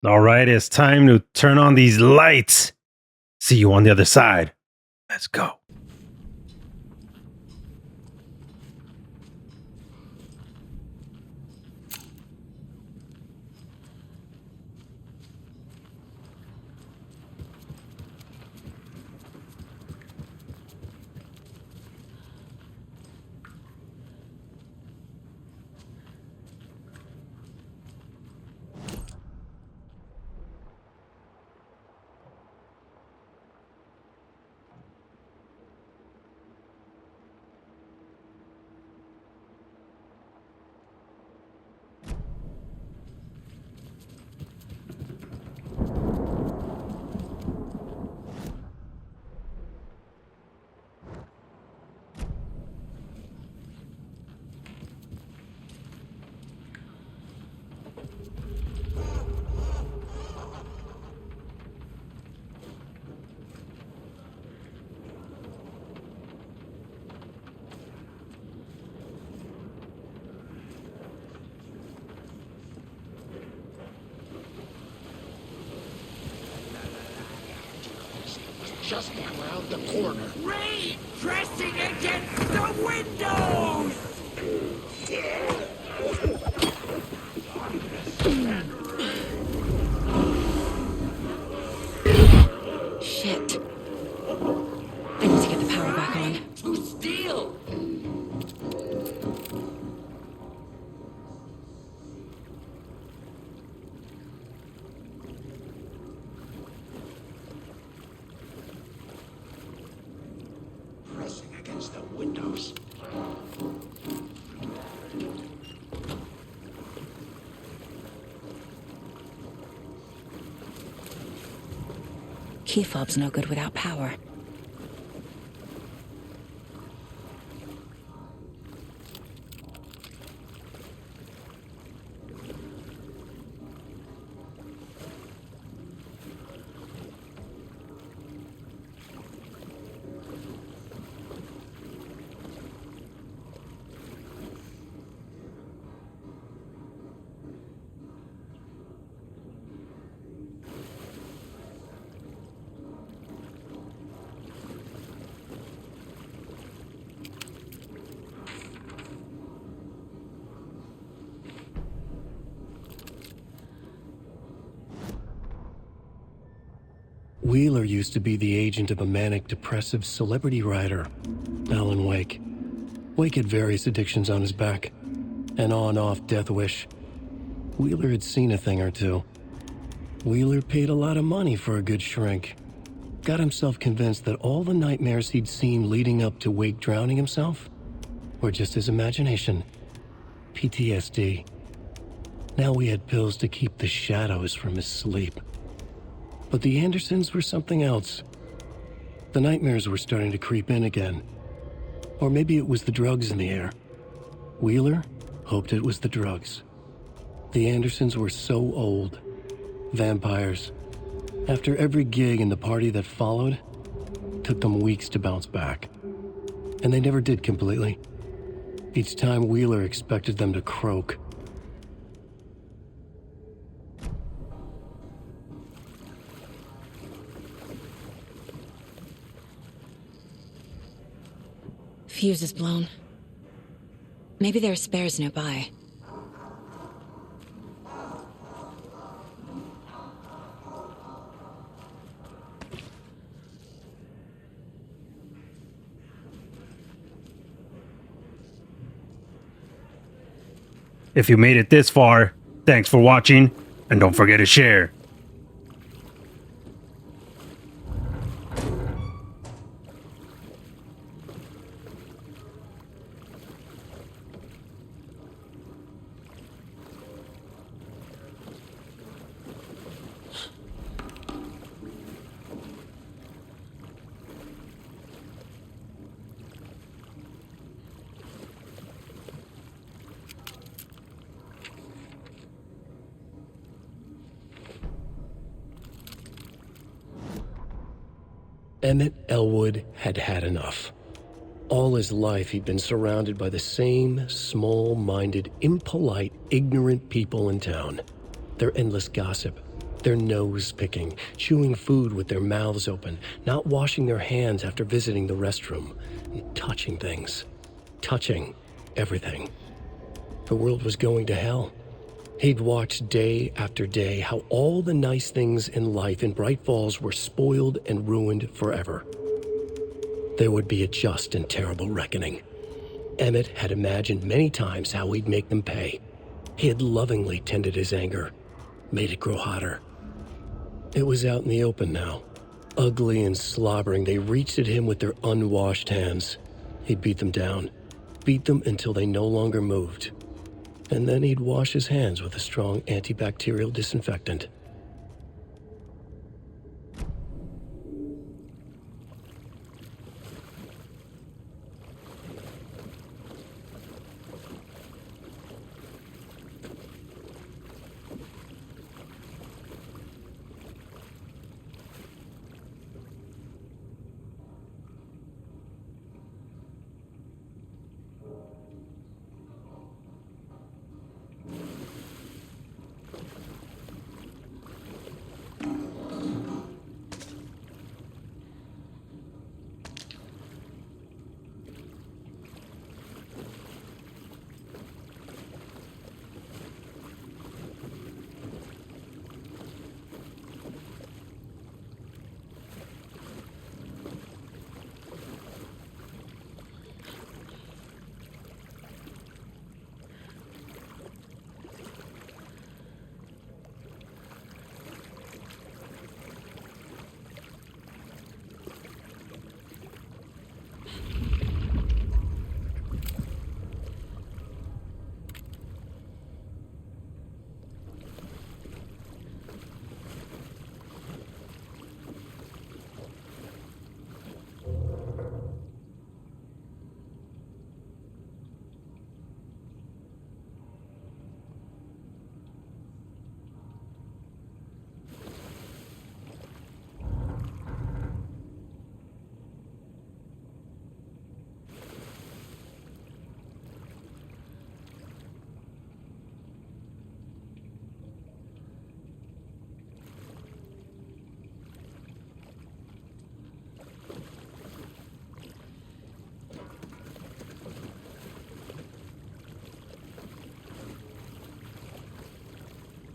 All right, it's time to turn on these lights. See you on the other side. Let's go. Just around the corner. Rain pressing against the windows! Shit. I need to get the power back on. To steal! Pressing against the windows. Key fob's no good without power. Wheeler used to be the agent of a manic-depressive celebrity writer, Alan Wake. Wake had various addictions on his back, an on-off death wish. Wheeler had seen a thing or two. Wheeler paid a lot of money for a good shrink. Got himself convinced that all the nightmares he'd seen leading up to Wake drowning himself were just his imagination. PTSD. Now we had pills to keep the shadows from his sleep. But the Andersons were something else. The nightmares were starting to creep in again. Or maybe it was the drugs in the air. Wheeler hoped it was the drugs. The Andersons were so old. Vampires. After every gig and the party that followed, took them weeks to bounce back. And they never did completely. Each time Wheeler expected them to croak. Fuse is blown. Maybe there are spares nearby. If you made it this far, thanks for watching, and don't forget to share. Emmett Elwood had had enough. All his life he'd been surrounded by the same small-minded, impolite, ignorant people in town. Their endless gossip, They're nose-picking, chewing food with their mouths open, not washing their hands after visiting the restroom, and touching things. Touching everything. The world was going to hell. He'd watched day after day how all the nice things in life in Bright Falls were spoiled and ruined forever. There would be a just and terrible reckoning. Emmett had imagined many times how he'd make them pay. He had lovingly tended his anger, made it grow hotter. It was out in the open now. Ugly and slobbering, they reached at him with their unwashed hands. He'd beat them down, beat them until they no longer moved. And then he'd wash his hands with a strong antibacterial disinfectant.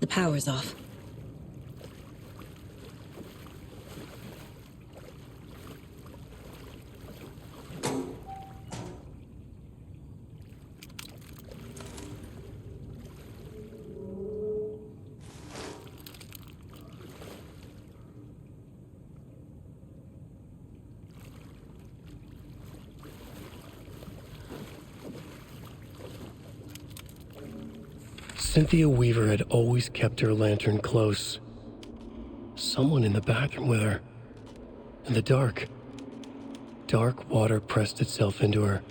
The power's off. Cynthia Weaver had always kept her lantern close. Someone in the bathroom with her. In the dark. Dark water pressed itself into her.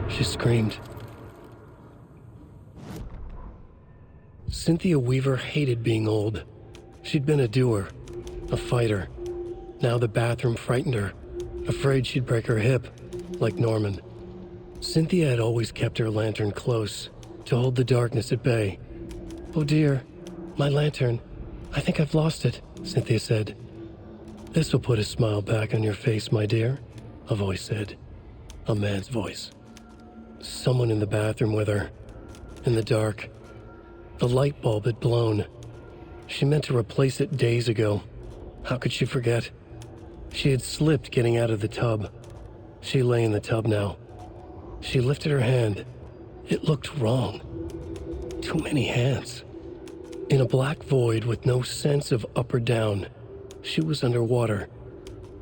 She screamed. Cynthia Weaver hated being old. She'd been a doer, a fighter. Now the bathroom frightened her, afraid she'd break her hip, like Norman. Cynthia had always kept her lantern close, to hold the darkness at bay. "Oh dear, my lantern. I think I've lost it," Cynthia said. "This will put a smile back on your face, my dear," a voice said. A man's voice. Someone in the bathroom with her. In the dark. The light bulb had blown. She meant to replace it days ago. How could she forget? She had slipped getting out of the tub. She lay in the tub now. She lifted her hand. It looked wrong. Too many hands. In a black void with no sense of up or down, she was underwater.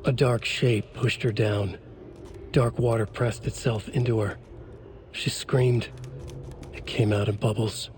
A dark shape pushed her down. Dark water pressed itself into her. She screamed. It came out in bubbles.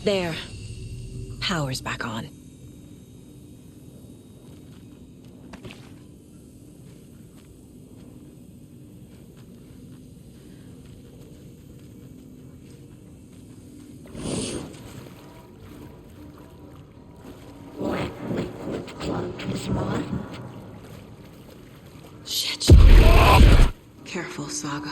There. Power's back on. Shit. Careful, Saga.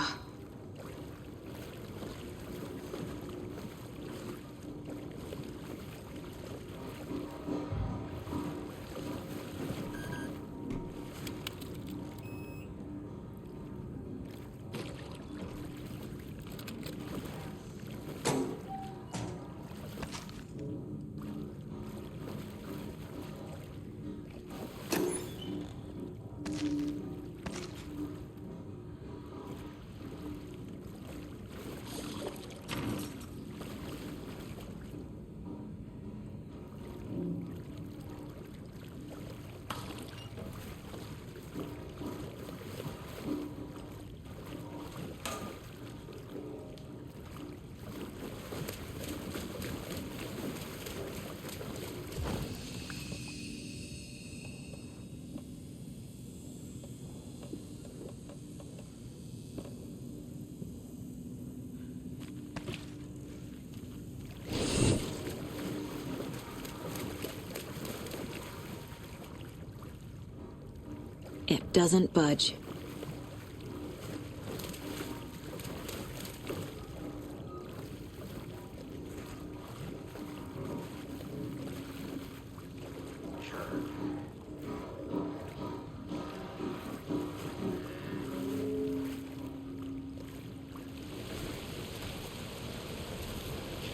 It doesn't budge.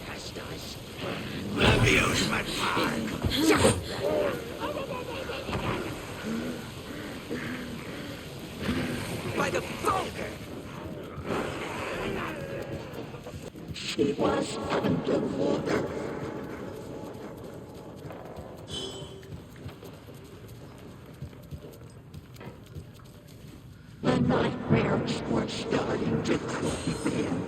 Chastise. Amusement park. By the phone! She was underwater. The nightmares were starting to creep in.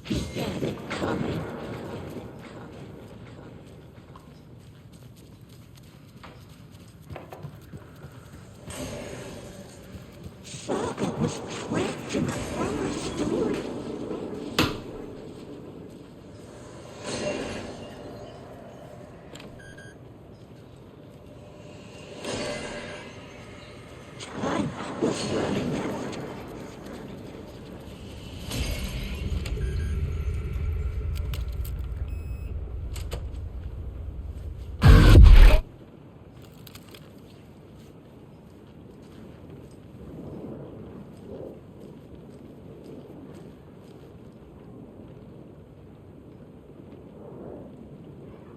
He had it coming. Saga was trapped in a horror story. Time was running out.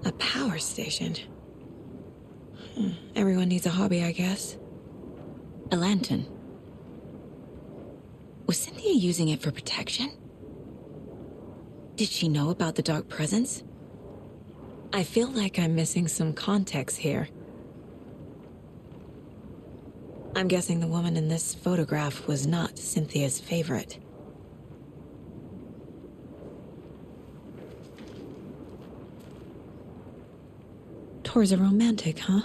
A power station. Everyone needs a hobby, I guess. A lantern. Was Cynthia using it for protection? Did she know about the dark presence? I feel like I'm missing some context here. I'm guessing the woman in this photograph was not Cynthia's favorite. Tor's a romantic, huh?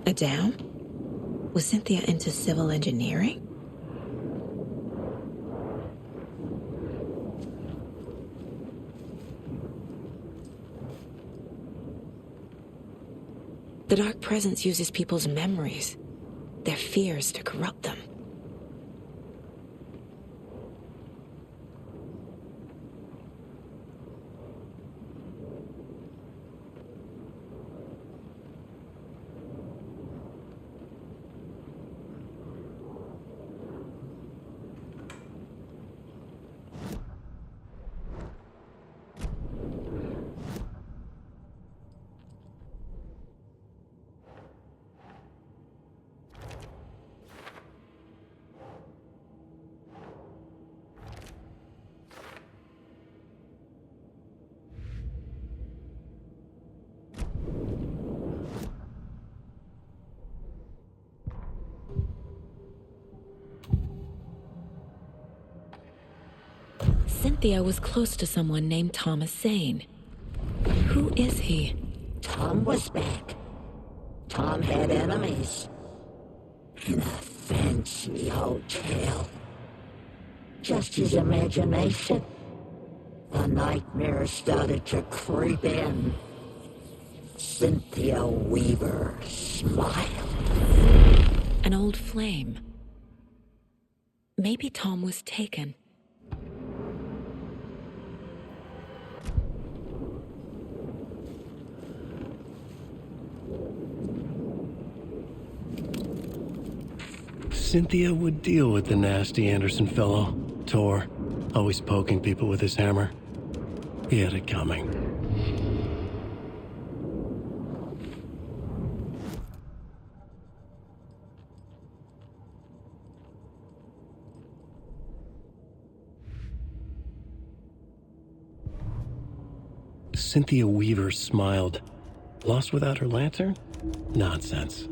A dam? Was Cynthia into civil engineering? The dark presence uses people's memories, their fears to corrupt them. Cynthia was close to someone named Thomas Sane. Who is he? Tom was back. Tom had enemies. In a fancy hotel. Just his imagination. The nightmare started to creep in. Cynthia Weaver smiled. An old flame. Maybe Tom was taken. Cynthia would deal with the nasty Anderson fellow, Tor, always poking people with his hammer. He had it coming. Cynthia Weaver smiled. Lost without her lantern? Nonsense.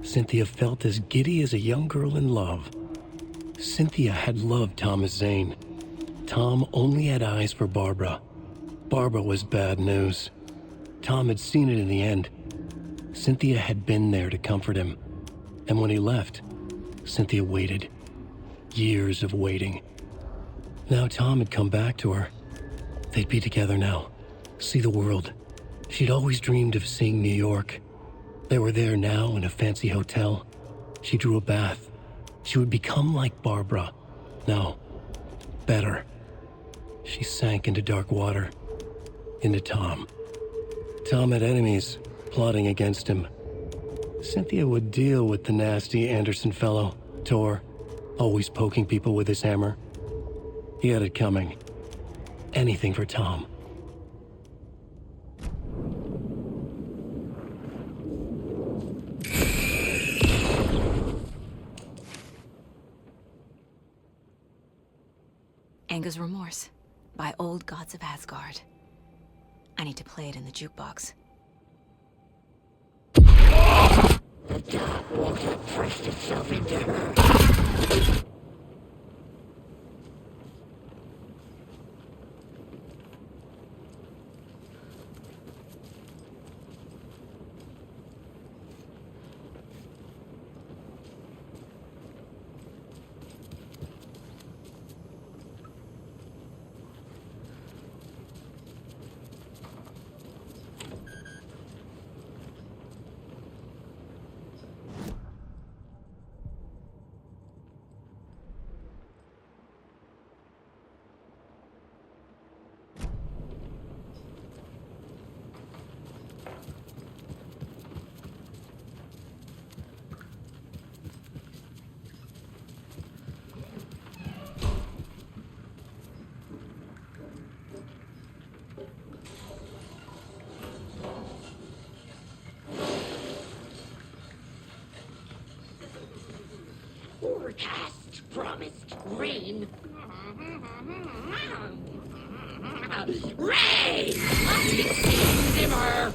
Cynthia felt as giddy as a young girl in love. Cynthia had loved Thomas Zane. Tom only had eyes for Barbara. Barbara was bad news. Tom had seen it in the end. Cynthia had been there to comfort him. And when he left, Cynthia waited. Years of waiting. Now Tom had come back to her. They'd be together now. See the world. She'd always dreamed of seeing New York. They were there now in a fancy hotel. She drew a bath. She would become like Barbara. No, better. She sank into dark water. Into Tom. Tom had enemies plotting against him. Cynthia would deal with the nasty Anderson fellow, Tor, always poking people with his hammer. He had it coming. Anything for Tom. Anger's Remorse by Old Gods of Asgard. I need to play it in the jukebox. The dark water pressed itself into her. Forecast promised rain. Rain! Simmer!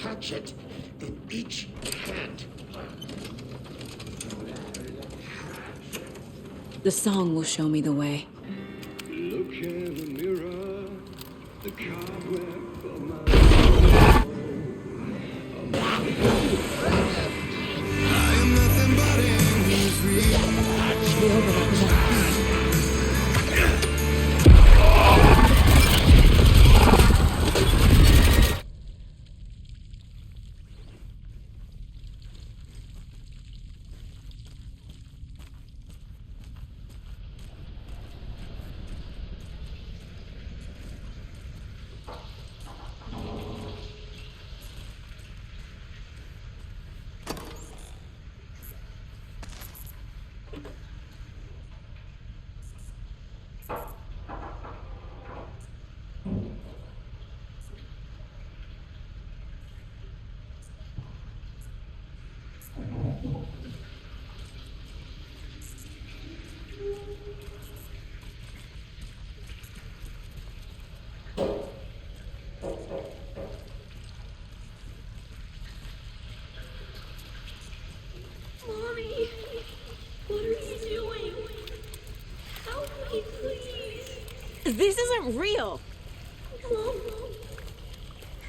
Hatchet in each hand. The song will show me the way. Look in the mirror, the cobweb of my I am nothing but in his reality. me, please. This isn't real. Mom,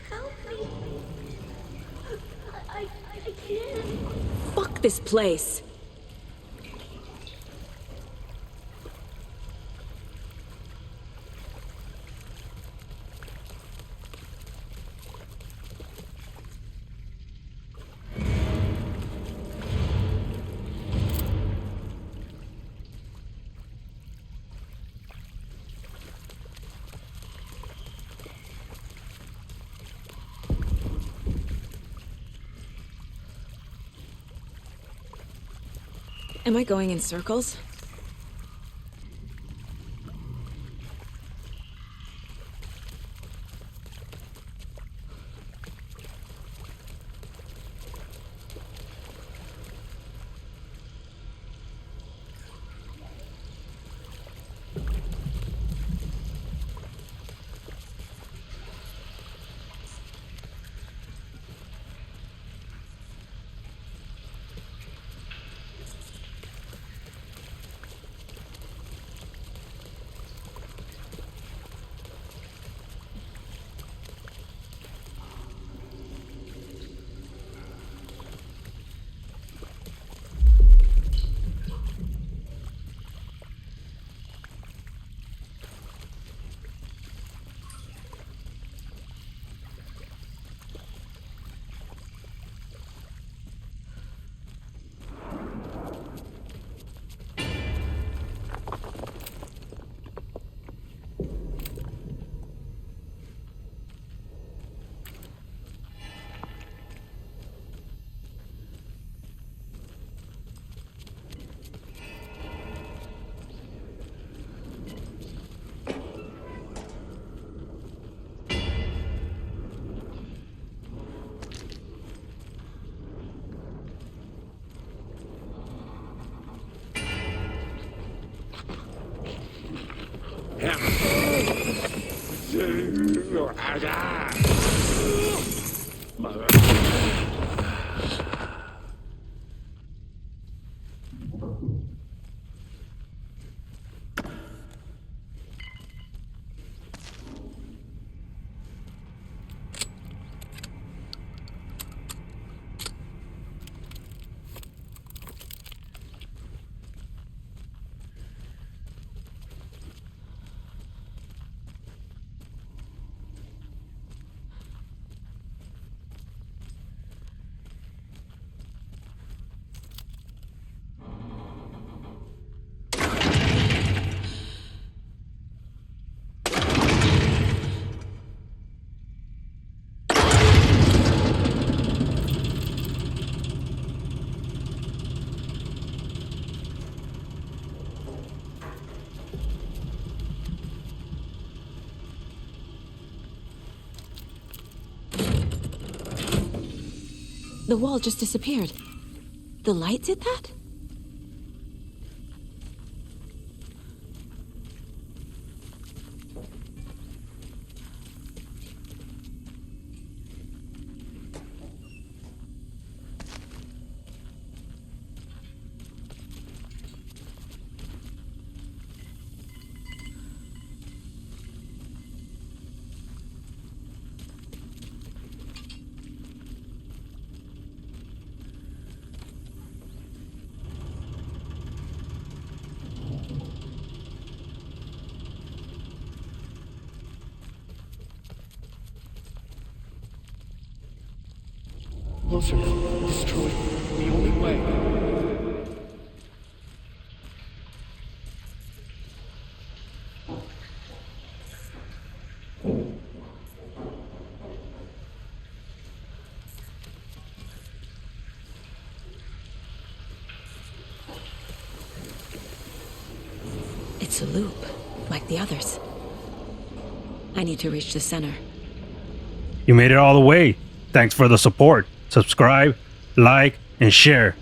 help me. I can't. Fuck this place. Am I going in circles? The wall just disappeared. The light did that? Closer now. Destroy it. The only way. It's a loop, like the others. I need to reach the center. You made it all the way. Thanks for the support. Subscribe, like, and share.